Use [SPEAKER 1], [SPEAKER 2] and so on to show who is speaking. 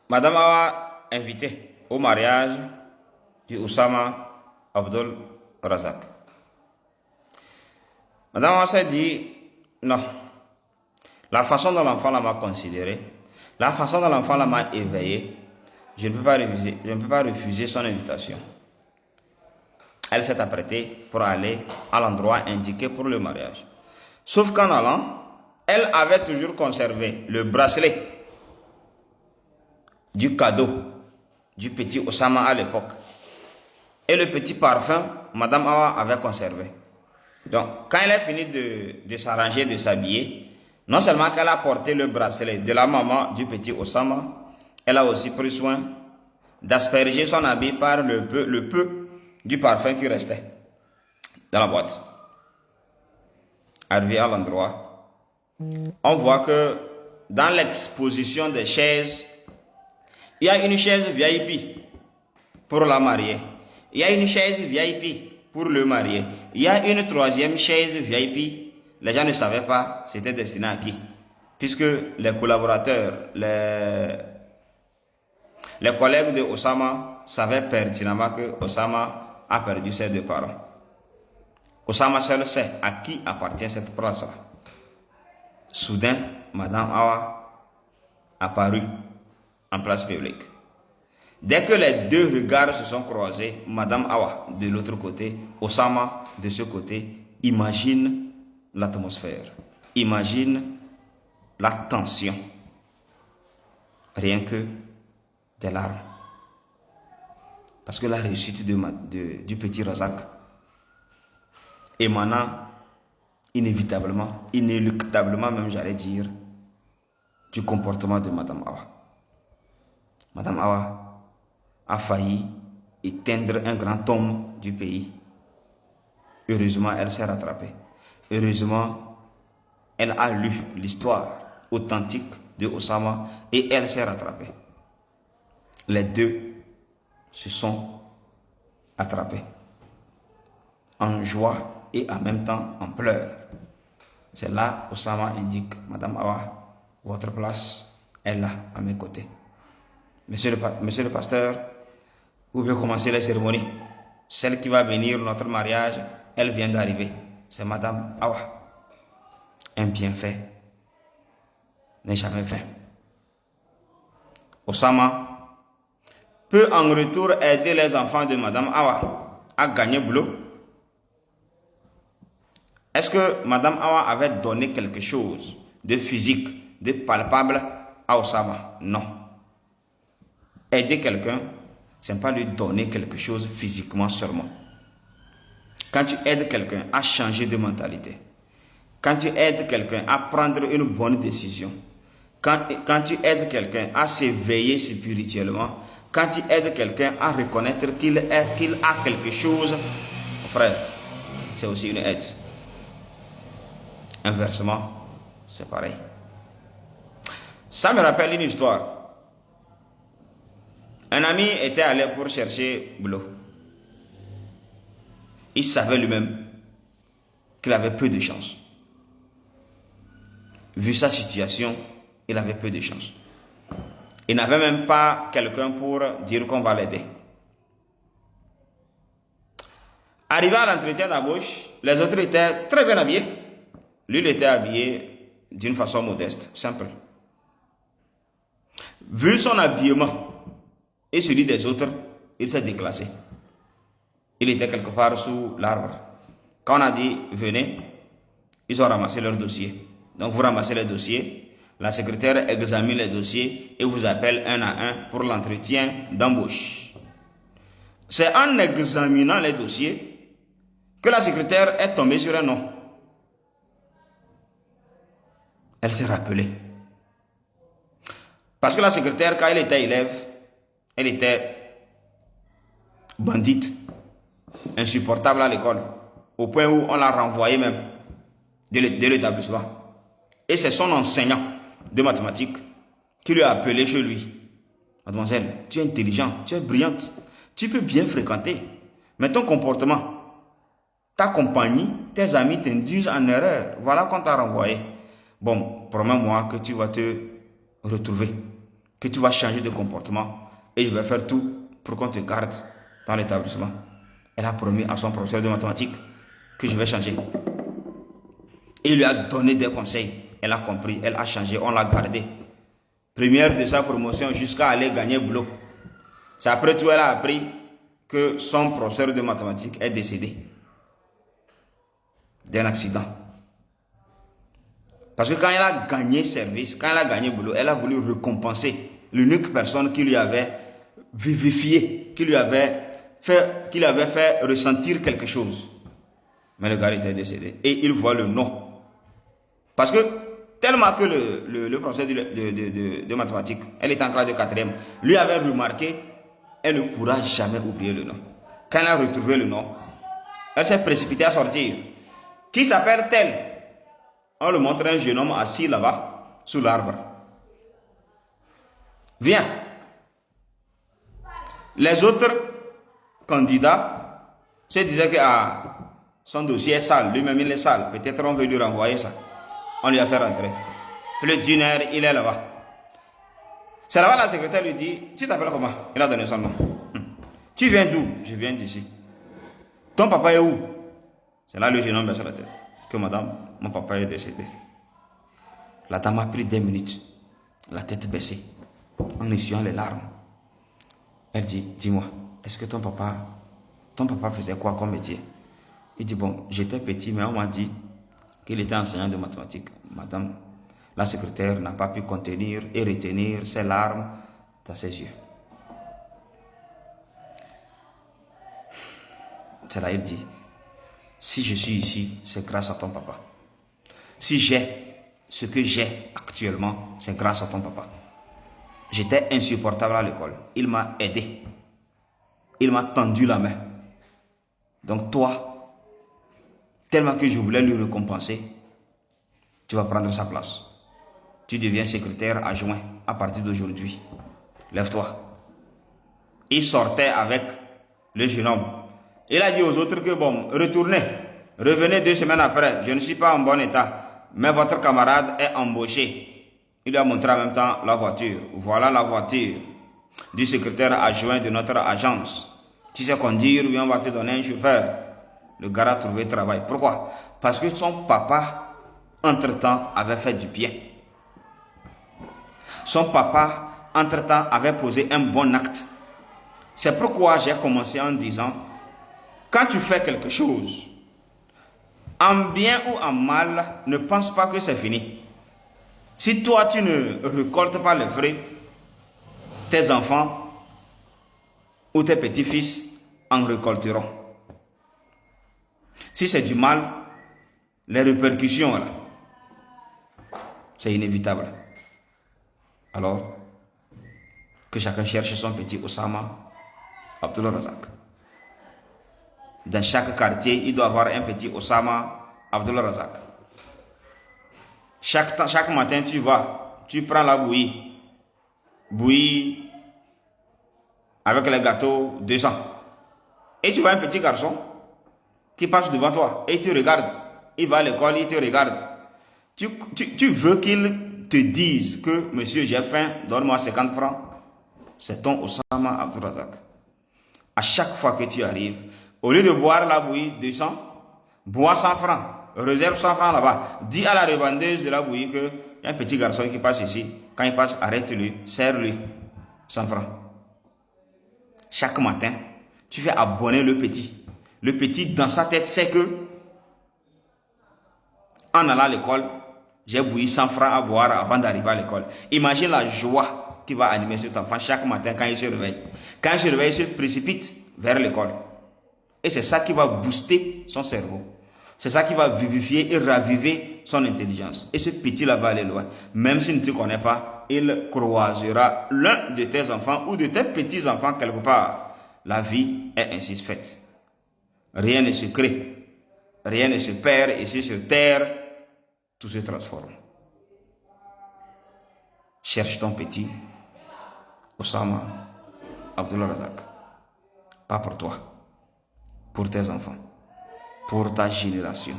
[SPEAKER 1] Madame Awa invité au mariage du Oussama Abdul Razak. Madame Awa s'est dit, non, la façon dont l'enfant m'a considéré, la façon dont l'enfant m'a éveillé, je ne peux pas refuser son invitation. Elle s'est apprêtée pour aller à l'endroit indiqué pour le mariage. Sauf qu'en allant, elle avait toujours conservé le bracelet du cadeau du petit Oussama à l'époque. Et le petit parfum, Madame Awa avait conservé. Donc, quand elle a fini de s'arranger, de s'habiller, non seulement qu'elle a porté le bracelet de la maman du petit Oussama, elle a aussi pris soin d'asperger son habit par le peu du parfum qui restait dans la boîte. Arrivé à l'endroit, on voit que dans l'exposition des chaises, il y a une chaise VIP pour la mariée. Il y a une chaise VIP pour le marié. Il y a une troisième chaise VIP. Les gens ne savaient pas c'était destiné à qui. Puisque les collaborateurs, les collègues de Oussama savaient pertinemment que Oussama a perdu ses deux parents. Oussama seul sait à qui appartient cette place-là. Soudain, Madame Awa apparut en place publique. Dès que les deux regards se sont croisés, Madame Awa de l'autre côté, Oussama de ce côté, imagine l'atmosphère, imagine la tension, rien que des larmes. Parce que la réussite du petit Razak émanant inévitablement, inéluctablement même j'allais dire, du comportement de Madame Awa. Madame Awa a failli éteindre un grand homme du pays. Heureusement, elle s'est rattrapée. Heureusement, elle a lu l'histoire authentique de Oussama et elle s'est rattrapée. Les deux se sont attrapés en joie et en même temps en pleurs. C'est là Oussama indique, Madame Awa, votre place est là à mes côtés. Monsieur le pasteur, vous pouvez commencer les cérémonies. Celle qui va venir notre mariage, elle vient d'arriver. C'est Madame Awa. Un bienfait n'est jamais vain. Oussama peut en retour aider les enfants de Madame Awa à gagner boulot. Est-ce que Madame Awa avait donné quelque chose de physique, de palpable à Oussama? Non. Aider quelqu'un, ce n'est pas lui donner quelque chose physiquement seulement. Quand tu aides quelqu'un à changer de mentalité, quand tu aides quelqu'un à prendre une bonne décision, quand tu aides quelqu'un à s'éveiller spirituellement, quand tu aides quelqu'un à reconnaître qu'il a quelque chose, frère, c'est aussi une aide. Inversement, c'est pareil. Ça me rappelle une histoire. Un ami était allé pour chercher boulot. Il savait lui-même qu'il avait peu de chance. Vu sa situation, il avait peu de chance. Il n'avait même pas quelqu'un pour dire qu'on va l'aider. Arrivé à l'entretien d'embauche, les autres étaient très bien habillés. Lui, il était habillé d'une façon modeste, simple. Vu son habillement et celui des autres, il s'est déclassé. Il était quelque part sous l'arbre. Quand on a dit venez, ils ont ramassé leur dossier. Donc vous ramassez les dossiers, la secrétaire examine les dossiers et vous appelle un à un pour l'entretien d'embauche. C'est en examinant les dossiers que la secrétaire est tombée sur un nom. Elle s'est rappelée. Parce que la secrétaire, quand elle était élève, elle était bandite, insupportable à l'école, au point où on l'a renvoyée même de l'établissement. Et c'est son enseignant de mathématiques qui lui a appelé chez lui. Mademoiselle, tu es intelligente, tu es brillante, tu peux bien fréquenter, mais ton comportement, ta compagnie, tes amis t'induisent en erreur. Voilà qu'on t'a renvoyé. Bon, promets-moi que tu vas te retrouver. que tu vas changer de comportement et je vais faire tout pour qu'on te garde dans l'établissement. Elle a promis à son professeur de mathématiques que je vais changer. Il lui a donné des conseils. Elle a compris, elle a changé, on l'a gardée. Première de sa promotion jusqu'à aller gagner boulot. C'est après tout elle a appris que son professeur de mathématiques est décédé d'un accident. Parce que quand elle a gagné service, quand elle a gagné boulot, elle a voulu récompenser l'unique personne qui lui avait vivifié, qui lui avait fait ressentir quelque chose. Mais le gars était décédé. Et il voit le nom. Parce que tellement que le professeur de mathématiques, elle est en classe de 4e, lui avait remarqué, elle ne pourra jamais oublier le nom. Quand elle a retrouvé le nom, elle s'est précipitée à sortir. Qui s'appelle tel? On lui montre un jeune homme assis là-bas, sous l'arbre. Viens. Les autres candidats se disaient que son dossier est sale, lui-même il est sale. Peut-être on veut lui renvoyer ça. On lui a fait rentrer. Plus d'une heure, il est là-bas. C'est là-bas la secrétaire lui dit, tu t'appelles comment? Il a donné son nom. Tu viens d'où? Je viens d'ici. Ton papa est où? C'est là le jeune homme baisse la tête. Que madame, mon papa est décédé. La dame a pris 10 minutes, la tête baissée, en essuyant les larmes. Elle dit, dis-moi, est-ce que ton papa faisait quoi comme métier? Il dit, bon, j'étais petit, mais on m'a dit qu'il était enseignant de mathématiques. Madame, la secrétaire n'a pas pu contenir et retenir ses larmes dans ses yeux. C'est là il dit, si je suis ici, c'est grâce à ton papa. Si j'ai ce que j'ai actuellement, c'est grâce à ton papa. J'étais insupportable à l'école. Il m'a aidé. Il m'a tendu la main. Donc toi, tellement que je voulais lui récompenser, tu vas prendre sa place. Tu deviens secrétaire adjoint à partir d'aujourd'hui. Lève-toi. Il sortait avec le jeune homme. Il a dit aux autres que bon, retournez. Revenez 2 semaines après. Je ne suis pas en bon état. Mais votre camarade est embauché. Il lui a montré en même temps la voiture. Voilà la voiture du secrétaire adjoint de notre agence. Tu sais conduire, oui, on va te donner un chauffeur. Le gars a trouvé travail. Pourquoi? Parce que son papa, entre-temps, avait fait du bien. Son papa, entre-temps, avait posé un bon acte. C'est pourquoi j'ai commencé en disant, quand tu fais quelque chose, en bien ou en mal, ne pense pas que c'est fini. Si toi, tu ne récoltes pas les fruits, tes enfants ou tes petits-fils en récolteront. Si c'est du mal, les répercussions, là, c'est inévitable. Alors, que chacun cherche son petit Oussama Abdul Razak. Dans chaque quartier, il doit avoir un petit Oussama Abdul Razak. Chaque matin, tu vas, tu prends la bouillie avec les gâteaux 200. Et tu vois un petit garçon qui passe devant toi et il te regarde. Il va à l'école, il te regarde. Tu veux qu'il te dise que, monsieur, j'ai faim, donne-moi 50 francs. C'est ton Oussama Abdul Razak. À chaque fois que tu arrives, au lieu de boire la bouillie 200, bois 100 francs. Réserve 100 francs là-bas. Dis à la revendeuse de la bouillie qu'il y a un petit garçon qui passe ici. Quand il passe, arrête-lui, serre-lui 100 francs. Chaque matin, tu fais abonner le petit. Le petit, dans sa tête, sait que en allant à l'école, j'ai bouilli 100 francs à boire avant d'arriver à l'école. Imagine la joie qui va animer cet enfant chaque matin quand il se réveille. Quand il se réveille, il se précipite vers l'école. Et c'est ça qui va booster son cerveau. C'est ça qui va vivifier et raviver son intelligence. Et ce petit-là va aller loin. Même s'il ne te connaît pas, il croisera l'un de tes enfants ou de tes petits-enfants quelque part. La vie est ainsi faite. Rien ne se crée. Rien ne se perd ici sur terre. Tout se transforme. Cherche ton petit Oussama Abdul Razak. Pas pour toi. Pour tes enfants. Pour ta génération.